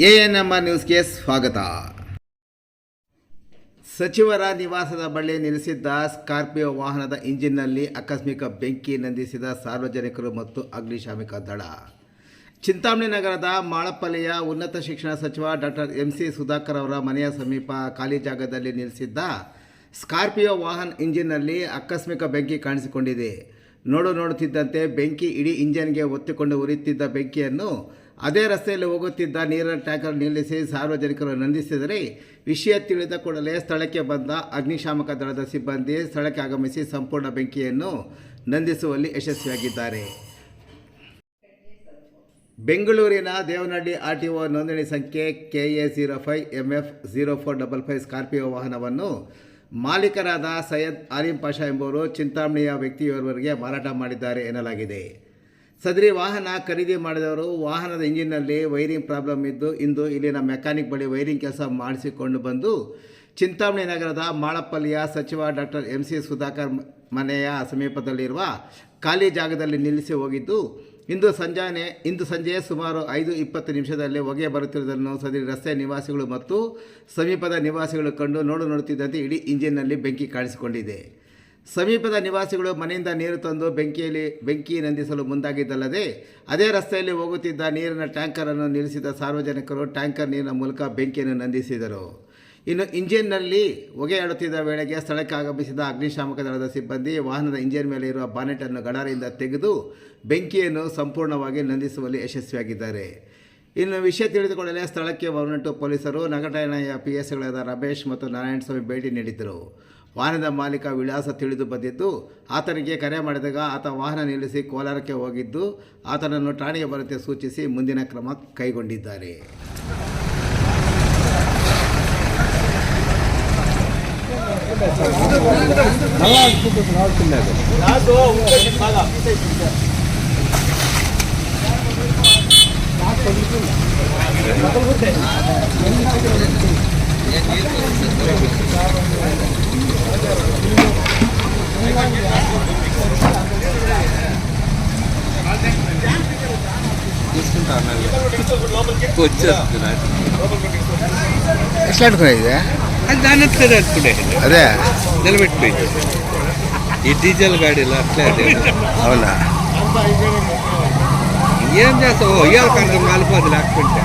ANMR ನ್ಯೂಸ್ಗೆ ಸ್ವಾಗತ. ಸಚಿವರ ನಿವಾಸದ ಬಳಿ ನಿಲ್ಲಿಸಿದ್ದ ಸ್ಕಾರ್ಪಿಯೋ ವಾಹನದ ಇಂಜಿನ್ನಲ್ಲಿ ಆಕಸ್ಮಿಕ ಬೆಂಕಿ ನಂದಿಸಿದ ಸಾರ್ವಜನಿಕರು ಮತ್ತು ಅಗ್ನಿಶಾಮಕ ದಳ. ಚಿಂತಾಮಣಿ ನಗರದ ಮಾಳಪ್ಪಲ್ಲಿಯ ಉನ್ನತ ಶಿಕ್ಷಣ ಸಚಿವ ಡಾಕ್ಟರ್ MC ಸುಧಾಕರ್ ಅವರ ಮನೆಯ ಸಮೀಪ ಖಾಲಿ ಜಾಗದಲ್ಲಿ ನಿಲ್ಲಿಸಿದ್ದ ಸ್ಕಾರ್ಪಿಯೋ ವಾಹನ ಇಂಜಿನ್ನಲ್ಲಿ ಆಕಸ್ಮಿಕ ಬೆಂಕಿ ಕಾಣಿಸಿಕೊಂಡಿದೆ. ನೋಡುತ್ತಿದ್ದಂತೆ ಬೆಂಕಿ ಇಡೀ ಇಂಜಿನ್ಗೆ ಒತ್ತಿಕೊಂಡು ಉರಿಯುತ್ತಿದ್ದ ಬೆಂಕಿಯನ್ನು ಅದೇ ರಸ್ತೆಯಲ್ಲಿ ಹೋಗುತ್ತಿದ್ದ ನೀರಿನ ಟ್ಯಾಂಕರ್ ನಿಲ್ಲಿಸಿ ಸಾರ್ವಜನಿಕರು ನಂದಿಸಿದರೆ, ವಿಷಯ ತಿಳಿದ ಕೂಡಲೇ ಸ್ಥಳಕ್ಕೆ ಬಂದ ಅಗ್ನಿಶಾಮಕ ದಳದ ಸಿಬ್ಬಂದಿ ಸ್ಥಳಕ್ಕೆ ಆಗಮಿಸಿ ಸಂಪೂರ್ಣ ಬೆಂಕಿಯನ್ನು ನಂದಿಸುವಲ್ಲಿ ಯಶಸ್ವಿಯಾಗಿದ್ದಾರೆ. ಬೆಂಗಳೂರಿನ ದೇವನಹಳ್ಳಿ RTO ನೋಂದಣಿ ಸಂಖ್ಯೆ KA05MF0455 ಸ್ಕಾರ್ಪಿಯೋ ವಾಹನವನ್ನು ಮಾಲೀಕರಾದ ಸೈಯದ್ ಆಲಿಂ ಪಾಷಾ ಎಂಬುವರು ಚಿಂತಾಮಣಿಯ ವ್ಯಕ್ತಿಯೋರ್ವರಿಗೆ ಮಾರಾಟ ಮಾಡಿದ್ದಾರೆ ಎನ್ನಲಾಗಿದೆ. ಸದರಿ ವಾಹನ ಖರೀದಿ ಮಾಡಿದವರು ವಾಹನದ ಇಂಜಿನ್ನಲ್ಲಿ ವೈರಿಂಗ್ ಪ್ರಾಬ್ಲಮ್ ಇದ್ದು ಇಂದು ಇಲ್ಲಿನ ಮೆಕ್ಯಾನಿಕ್ ಬಳಿ ವೈರಿಂಗ್ ಕೆಲಸ ಮಾಡಿಸಿಕೊಂಡು ಬಂದು ಚಿಂತಾಮಣಿ ನಗರದ ಮಾಳಪ್ಪಲ್ಲಿಯ ಸಚಿವ ಡಾಕ್ಟರ್ MC ಸುಧಾಕರ್ ಮನೆಯ ಸಮೀಪದಲ್ಲಿರುವ ಖಾಲಿ ಜಾಗದಲ್ಲಿ ನಿಲ್ಲಿಸಿ ಹೋಗಿದ್ದು, ಇಂದು ಸಂಜೆ ಸುಮಾರು 5:20 ಹೊಗೆ ಬರುತ್ತಿರುವುದನ್ನು ಸದರಿ ರಸ್ತೆ ನಿವಾಸಿಗಳು ಮತ್ತು ಸಮೀಪದ ನಿವಾಸಿಗಳು ಕಂಡು ನೋಡುತ್ತಿದ್ದಂತೆ ಇಡೀ ಇಂಜಿನ್ನಲ್ಲಿ ಬೆಂಕಿ ಕಾಣಿಸಿಕೊಂಡಿದೆ. ಸಮೀಪದ ನಿವಾಸಿಗಳು ಮನೆಯಿಂದ ನೀರು ತಂದು ಬೆಂಕಿ ನಂದಿಸಲು ಮುಂದಾಗಿದ್ದಲ್ಲದೆ, ಅದೇ ರಸ್ತೆಯಲ್ಲಿ ಹೋಗುತ್ತಿದ್ದ ನೀರಿನ ಟ್ಯಾಂಕರನ್ನು ನಿಲ್ಲಿಸಿದ ಸಾರ್ವಜನಿಕರು ಟ್ಯಾಂಕರ್ ನೀರಿನ ಮೂಲಕ ಬೆಂಕಿಯನ್ನು ನಂದಿಸಿದರು. ಇನ್ನು ಇಂಜಿನ್ನಲ್ಲಿ ಹೊಗೆಯಾಡುತ್ತಿದ್ದ ವೇಳೆಗೆ ಸ್ಥಳಕ್ಕೆ ಆಗಮಿಸಿದ ಅಗ್ನಿಶಾಮಕ ದಳದ ಸಿಬ್ಬಂದಿ ವಾಹನದ ಇಂಜಿನ್ ಮೇಲೆ ಇರುವ ಬಾನೆಟನ್ನು ಗಡಾರಿಯಿಂದ ತೆಗೆದು ಬೆಂಕಿಯನ್ನು ಸಂಪೂರ್ಣವಾಗಿ ನಂದಿಸುವಲ್ಲಿ ಯಶಸ್ವಿಯಾಗಿದ್ದಾರೆ. ಇನ್ನು ವಿಷಯ ತಿಳಿದುಕೊಳ್ಳಲೇ ಸ್ಥಳಕ್ಕೆ 112 ಪೊಲೀಸರು, ನಗರ ಠಾಣೆಯ PSಗಳಾದ ರಮೇಶ್ ಮತ್ತು ನಾರಾಯಣಸ್ವಾಮಿ ಭೇಟಿ ನೀಡಿದ್ದರು. ವಾಹನದ ಮಾಲೀಕ ವಿಳಾಸ ತಿಳಿದು ಬಂದಿದ್ದು, ಆತನಿಗೆ ಕರೆ ಮಾಡಿದಾಗ ಆತ ವಾಹನ ನಿಲ್ಲಿಸಿ ಕೋಲಾರಕ್ಕೆ ಹೋಗಿದ್ದು, ಆತನನ್ನು ಠಾಣೆಗೆ ಬರುವಂತೆ ಸೂಚಿಸಿ ಮುಂದಿನ ಕ್ರಮ ಕೈಗೊಂಡಿದ್ದಾರೆ. ఎట్లాడుకునేది దాని అదే నిలబెట్టిపోయింది ఈ డీజిల్ గాడీలో అట్లే అదే. అవునా? ఏం చేస్తావు, ఇవాళ కంటే కాలిపోదు లేకుంటే.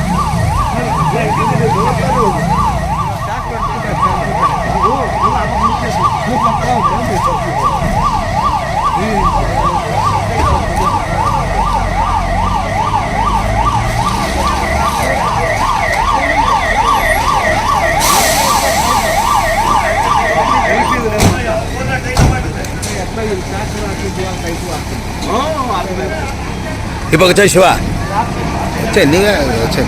ఇప్పటికి వచ్చా శివ వచ్చాయి వచ్చాయి.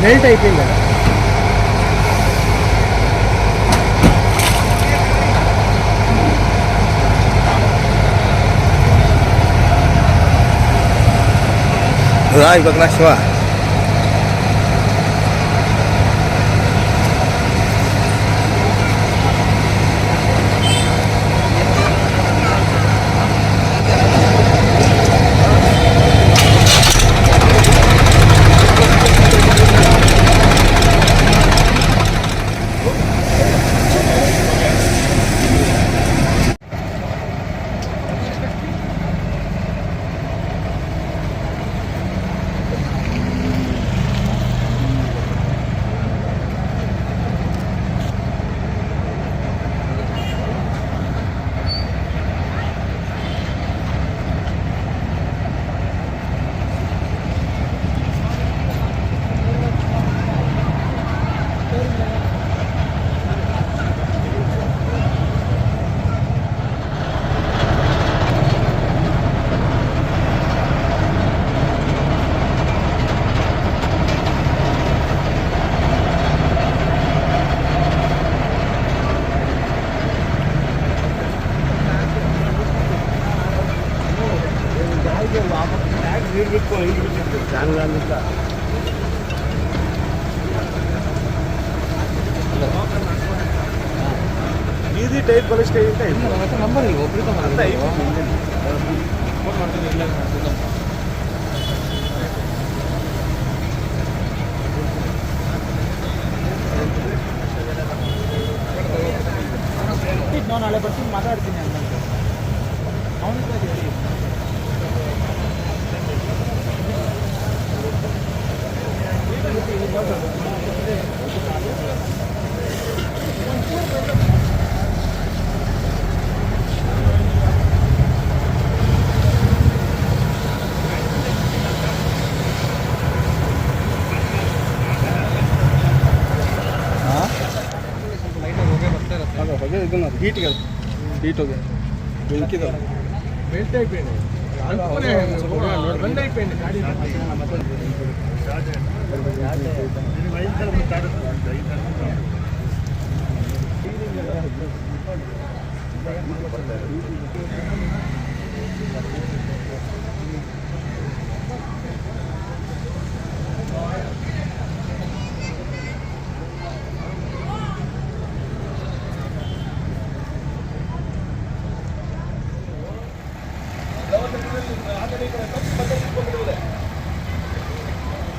మెల్ట్ అయిపోయింది. రా ఇప్పటికి శివ ಅಲ್ಲಿಂದ ಈಸಿ ಟೈಪ್ ಬಲಿಷ್ಠ ಅಂತ ನಂಬರ್ ಇಲ್ಲ ಒಬ್ಬರಿಗೆ ನಾನು ನಾಳೆ ಬರ್ತೀನಿ ಮಾತಾಡ್ತೀನಿ ಅಂತ ಅವನಿಗೆ ಹೇಳಿ ಹೊಗೆ ಇದನ್ನ ಹೀಟ್ಗೆ ಹೀಟ್ ಹೋಗಿ ಬೆಂಕಿದ ಮೆಲ್ಟ್ అయిపోయింది బంద్ అయిపోయింది గాడి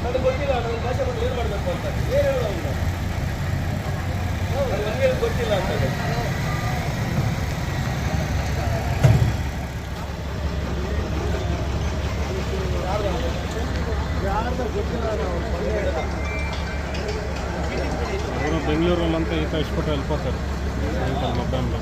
ನನಗೆ ಗೊತ್ತಿಲ್ಲ ನನಗೆ ಭಾಷೆ ಬಂದು ಏನು ಮಾಡಬೇಕು ಅಂತ ಏನು ಹೇಳೋದು ನನಗೆ ಗೊತ್ತಿಲ್ಲ ಅಂತ ಅವರು ಬೆಂಗಳೂರಲ್ಲಂತ ಈತ ಇಸ್ಬಿಟ್ಟು వెళ్ళిపోతారు ಸಾಯಂಕಾಲ ಮಧ್ಯಾಹ್ನ